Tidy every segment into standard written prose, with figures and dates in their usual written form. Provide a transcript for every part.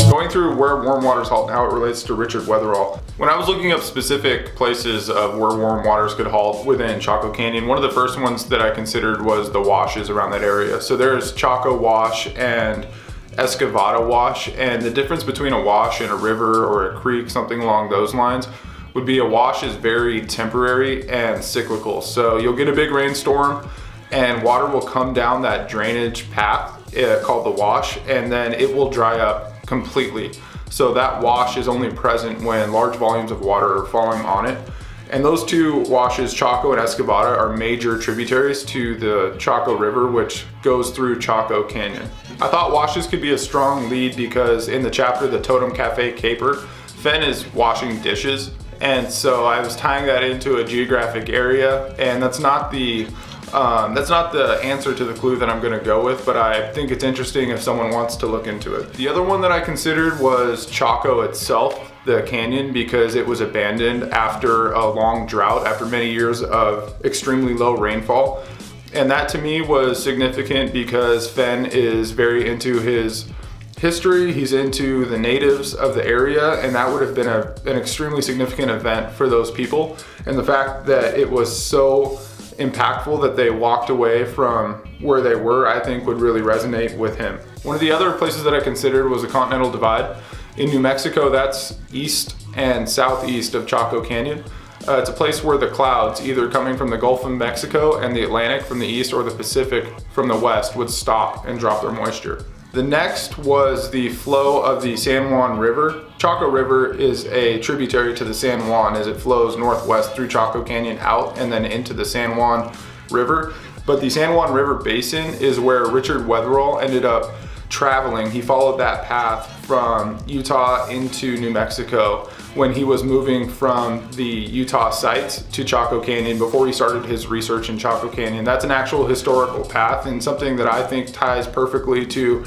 Going through where warm waters halt and how it relates to Richard Wetherill. When I was looking up specific places of where warm waters could halt within Chaco Canyon, one of the first ones that I considered was the washes around that area. So there's Chaco Wash and Escovado Wash, and the difference between a wash and a river or a creek, something along those lines, would be a wash is very temporary and cyclical. So you'll get a big rainstorm and water will come down that drainage path called the wash, and then it will dry up completely. So that wash is only present when large volumes of water are falling on it. And those two washes, Chaco and Escovado, are major tributaries to the Chaco River, which goes through Chaco Canyon. I thought washes could be a strong lead because in the chapter, The Totem Cafe Caper, Fenn is washing dishes. And so I was tying that into a geographic area, and that's not the answer to the clue that I'm going to go with, but I think it's interesting if someone wants to look into it. The other one that I considered was Chaco itself, the canyon, because it was abandoned after a long drought, after many years of extremely low rainfall. And that to me was significant because Fenn is very into his history, he's into the natives of the area, and that would have been an extremely significant event for those people. And the fact that it was so impactful that they walked away from where they were, I think would really resonate with him. One of the other places that I considered was the Continental Divide. In New Mexico, that's east and southeast of Chaco Canyon. It's a place where the clouds, either coming from the Gulf of Mexico and the Atlantic from the east or the Pacific from the west, would stop and drop their moisture. The next was the flow of the San Juan River. Chaco River is a tributary to the San Juan as it flows northwest through Chaco Canyon out and then into the San Juan River. But the San Juan River Basin is where Richard Wetherill ended up traveling. He followed that path from Utah into New Mexico when he was moving from the Utah sites to Chaco Canyon before he started his research in Chaco Canyon. That's an actual historical path and something that I think ties perfectly to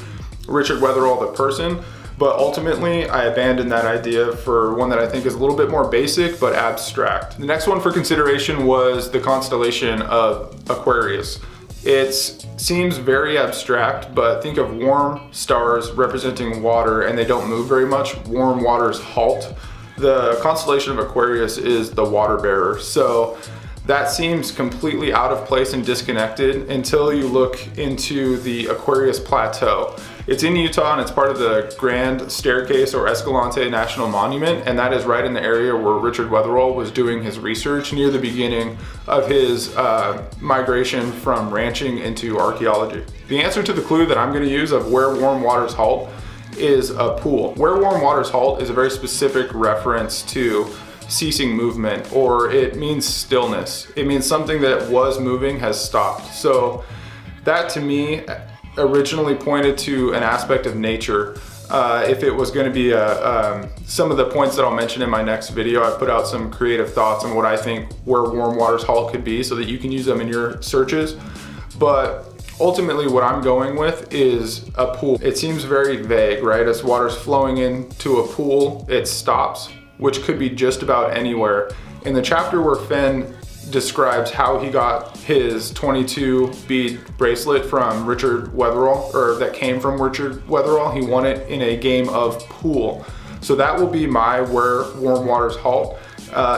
Richard Wetherill, the person, but ultimately I abandoned that idea for one that I think is a little bit more basic but abstract. The next one for consideration was the constellation of Aquarius. It seems very abstract, but think of warm stars representing water and they don't move very much. Warm waters halt. The constellation of Aquarius is the water bearer. So that seems completely out of place and disconnected until you look into the Aquarius Plateau. It's in Utah and it's part of the Grand Staircase or Escalante National Monument, and that is right in the area where Richard Wetherill was doing his research near the beginning of his migration from ranching into archaeology. The answer to the clue that I'm going to use of where warm waters halt is a pool. Where warm waters halt is a very specific reference to ceasing movement, or it means stillness. It means something that was moving has stopped. So that to me originally pointed to an aspect of nature. If it was going to be some of the points that I'll mention in my next video, I put out some creative thoughts on what I think where warm waters halt could be so that you can use them in your searches. But ultimately what I'm going with is a pool. It seems very vague, right? As water's flowing into a pool, it stops, which could be just about anywhere. In the chapter where Fenn describes how he got his 22 bead bracelet from Richard Wetherill, or that came from Richard Wetherill, he won it in a game of pool. So that will be my where warm waters halt.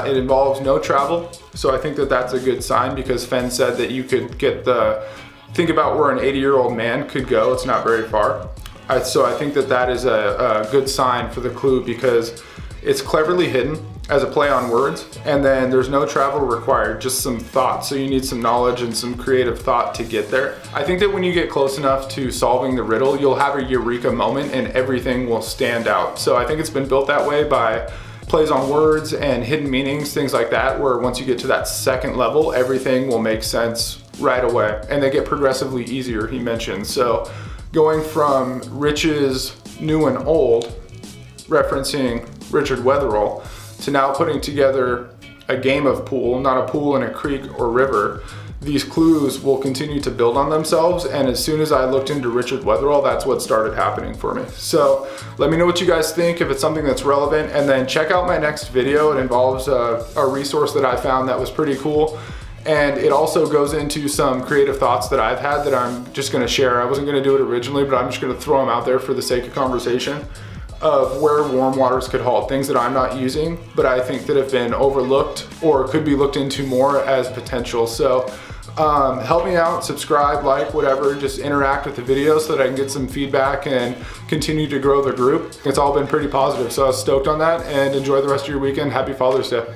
It involves no travel, so I think that that's a good sign because Fenn said that you could think about where an 80-year-old man could go. It's not very far. So I think that that is a good sign for the clue because it's cleverly hidden as a play on words, and then there's no travel required, just some thought. So you need some knowledge and some creative thought to get there. I think that when you get close enough to solving the riddle, you'll have a eureka moment and everything will stand out. So I think it's been built that way by plays on words and hidden meanings, things like that, where once you get to that second level, everything will make sense right away. And they get progressively easier, he mentioned. So going from Rich's new and old, referencing Richard Wetherill, to now putting together a game of pool, not a pool in a creek or river, these clues will continue to build on themselves. And as soon as I looked into Richard Wetherill, that's what started happening for me. So let me know what you guys think, if it's something that's relevant, and then check out my next video. It involves a resource that I found that was pretty cool. And it also goes into some creative thoughts that I've had that I'm just gonna share. I wasn't gonna do it originally, but I'm just gonna throw them out there for the sake of conversation of where warm waters could halt, things that I'm not using, but I think that have been overlooked or could be looked into more as potential. So help me out, subscribe, like, whatever, just interact with the video so that I can get some feedback and continue to grow the group. It's all been pretty positive, so I was stoked on that, and enjoy the rest of your weekend. Happy Father's Day.